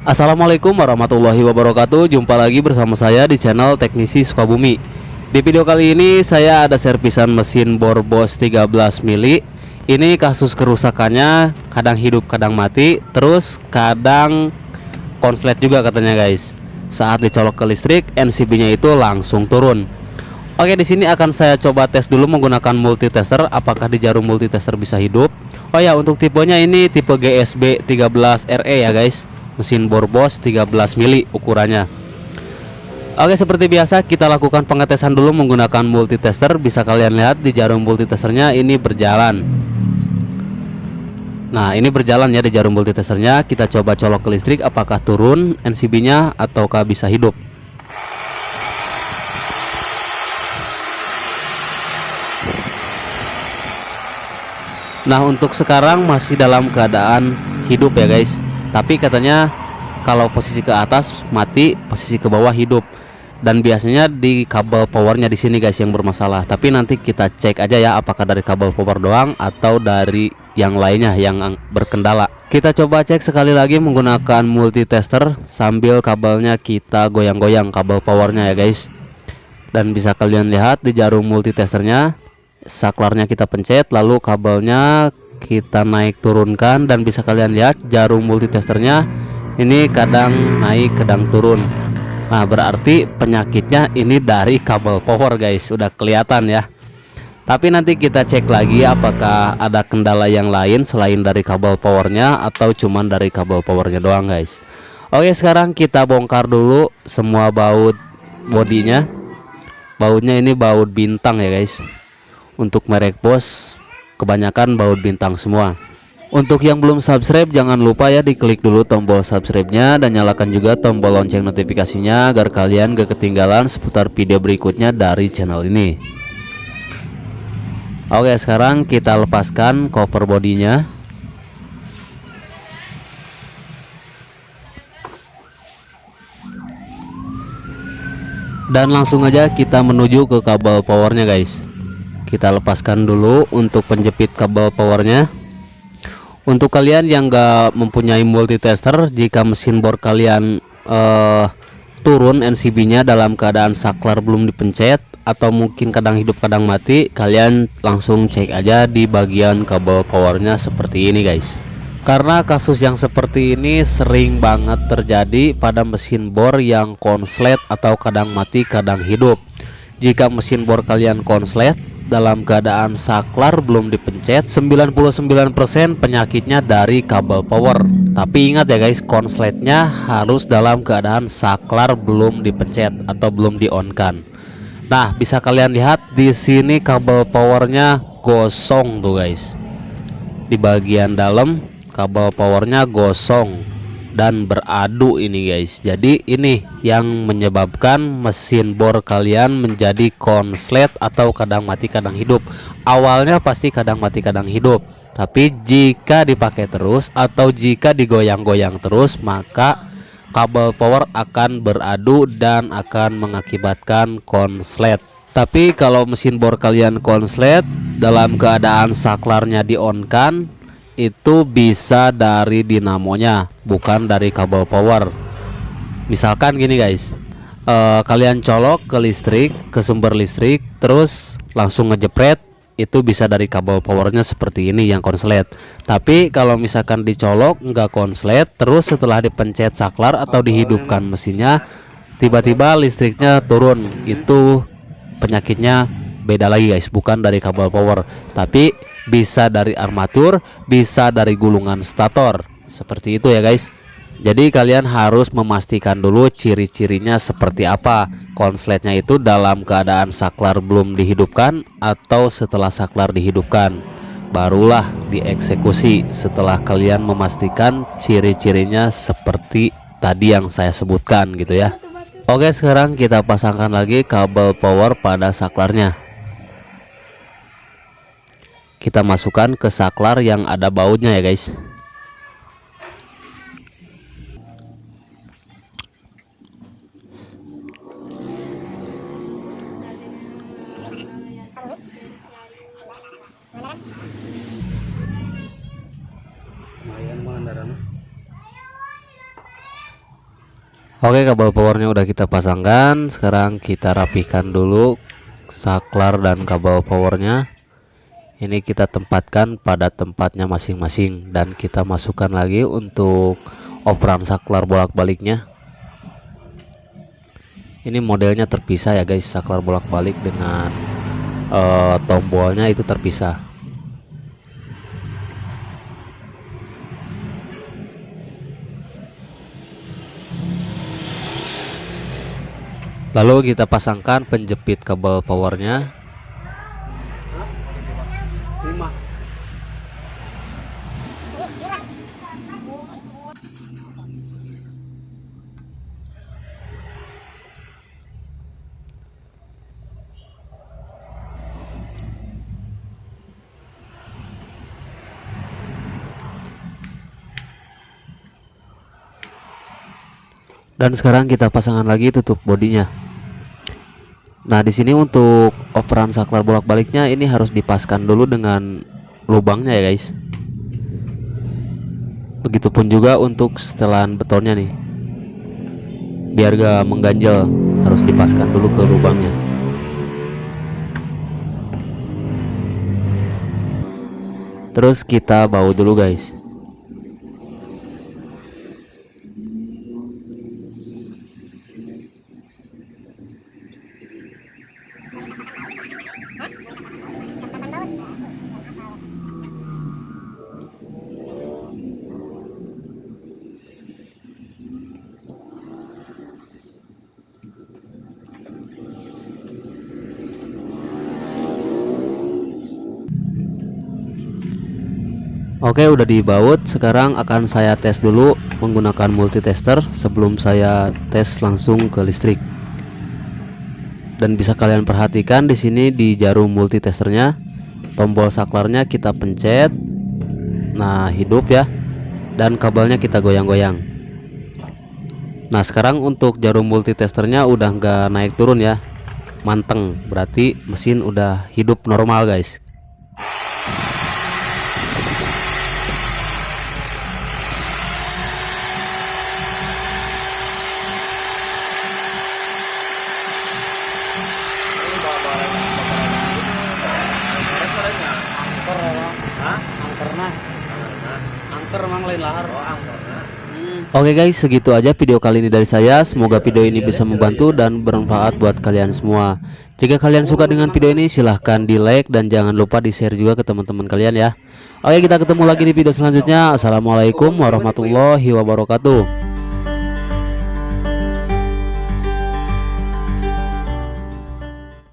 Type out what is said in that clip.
Assalamualaikum warahmatullahi wabarakatuh. Jumpa lagi bersama saya di channel Teknisi Sukabumi. Di video kali ini saya ada servisan mesin bor Boss 13 mili. Ini kasus kerusakannya kadang hidup kadang mati, terus kadang konslet juga katanya guys. Saat dicolok ke listrik, NCB-nya itu langsung turun. Oke, di sini akan saya coba tes dulu menggunakan multitester, apakah di jarum multitester bisa hidup. Oh ya, untuk tipenya ini tipe GSB 13 RE ya guys. Mesin bor Boss 13 mili ukurannya. Oke, seperti biasa kita lakukan pengetesan dulu menggunakan multitester. Bisa kalian lihat di jarum multitesternya ini berjalan. Nah, ini berjalan ya di jarum multitesternya. Kita coba colok ke listrik, apakah turun NCB-nya ataukah bisa hidup. Nah, untuk sekarang masih dalam keadaan hidup ya guys. Tapi katanya kalau posisi ke atas mati, posisi ke bawah hidup. Dan biasanya di kabel powernya di sini guys yang bermasalah. Tapi nanti kita cek aja ya apakah dari kabel power doang atau dari yang lainnya yang berkendala. Kita coba cek sekali lagi menggunakan multitester sambil kabelnya kita goyang-goyang kabel powernya ya guys. Dan bisa kalian lihat di jarum multitesternya, saklarnya kita pencet, lalu kabelnya kita naik turunkan, dan bisa kalian lihat jarum multitesternya ini kadang naik kadang turun. Nah, berarti penyakitnya ini dari kabel power guys, udah kelihatan ya. Tapi nanti kita cek lagi apakah ada kendala yang lain selain dari kabel powernya atau cuman dari kabel powernya doang guys. Oke, sekarang kita bongkar dulu semua baut bodinya. Bautnya ini baut bintang ya guys. Untuk merek Boss kebanyakan baut bintang semua. Untuk yang belum subscribe, jangan lupa ya diklik dulu tombol subscribe-nya dan nyalakan juga tombol lonceng notifikasinya agar kalian gak ketinggalan seputar video berikutnya dari channel ini. Oke, sekarang kita lepaskan cover bodinya. Dan langsung aja kita menuju ke kabel powernya guys. Kita lepaskan dulu untuk penjepit kabel powernya. Untuk kalian yang gak mempunyai multitester, jika mesin bor kalian turun NCB-nya dalam keadaan saklar belum dipencet atau mungkin kadang hidup kadang mati, kalian langsung cek aja di bagian kabel powernya seperti ini guys. Karena kasus yang seperti ini sering banget terjadi pada mesin bor yang konslet atau kadang mati kadang hidup. Jika mesin bor kalian konslet dalam keadaan saklar belum dipencet, 99% penyakitnya dari kabel power. Tapi ingat ya guys, konsletnya harus dalam keadaan saklar belum dipencet atau belum di on kan. Nah, bisa kalian lihat di sini kabel powernya gosong tuh guys. Di bagian dalam kabel powernya gosong dan beradu ini guys. Jadi ini yang menyebabkan mesin bor kalian menjadi konslet atau kadang mati kadang hidup. Awalnya pasti kadang mati kadang hidup, tapi jika dipakai terus atau jika digoyang-goyang terus, maka kabel power akan beradu dan akan mengakibatkan konslet. Tapi kalau mesin bor kalian konslet dalam keadaan saklarnya di on kan, itu bisa dari dinamonya, bukan dari kabel power. Misalkan gini guys, kalian colok ke listrik, ke sumber listrik, terus langsung ngejepret, itu bisa dari kabel powernya seperti ini yang konslet. Tapi kalau misalkan dicolok nggak konslet, terus setelah dipencet saklar atau dihidupkan mesinnya, tiba-tiba listriknya turun, itu penyakitnya beda lagi guys, bukan dari kabel power, tapi bisa dari armatur, bisa dari gulungan stator. Seperti itu ya guys. Jadi kalian harus memastikan dulu ciri-cirinya seperti apa. Konsletnya itu dalam keadaan saklar belum dihidupkan atau setelah saklar dihidupkan, barulah dieksekusi setelah kalian memastikan ciri-cirinya seperti tadi yang saya sebutkan gitu ya. Oke, sekarang kita pasangkan lagi kabel power pada saklarnya. Kita masukkan ke saklar yang ada bautnya ya guys. Oke, kabel powernya udah kita pasangkan. Sekarang kita rapikan dulu saklar dan kabel powernya. Ini kita tempatkan pada tempatnya masing-masing dan kita masukkan lagi untuk operan saklar bolak-baliknya. Ini modelnya terpisah ya guys, saklar bolak-balik dengan tombolnya itu terpisah. Lalu kita pasangkan penjepit kabel powernya. Dan sekarang kita pasangkan lagi tutup bodinya. Nah, di sini untuk operan saklar bolak-baliknya ini harus dipaskan dulu dengan lubangnya ya guys. Begitupun juga untuk setelan betonnya nih. Biar gak mengganjal, harus dipaskan dulu ke lubangnya. Terus kita baut dulu guys. Oke, udah dibaut. Sekarang akan saya tes dulu menggunakan multitester sebelum saya tes langsung ke listrik. Dan bisa kalian perhatikan di sini di jarum multitesternya, tombol saklarnya kita pencet. Nah, hidup ya. Dan kabelnya kita goyang-goyang. Nah, sekarang untuk jarum multitesternya udah nggak naik turun ya. Manteng, berarti mesin udah hidup normal guys. Oke guys, segitu aja video kali ini dari saya. Semoga video ini bisa membantu dan bermanfaat buat kalian semua. Jika kalian suka dengan video ini, silahkan di like dan jangan lupa di share juga ke teman-teman kalian ya. Oke, kita ketemu lagi di video selanjutnya. Assalamualaikum warahmatullahi wabarakatuh.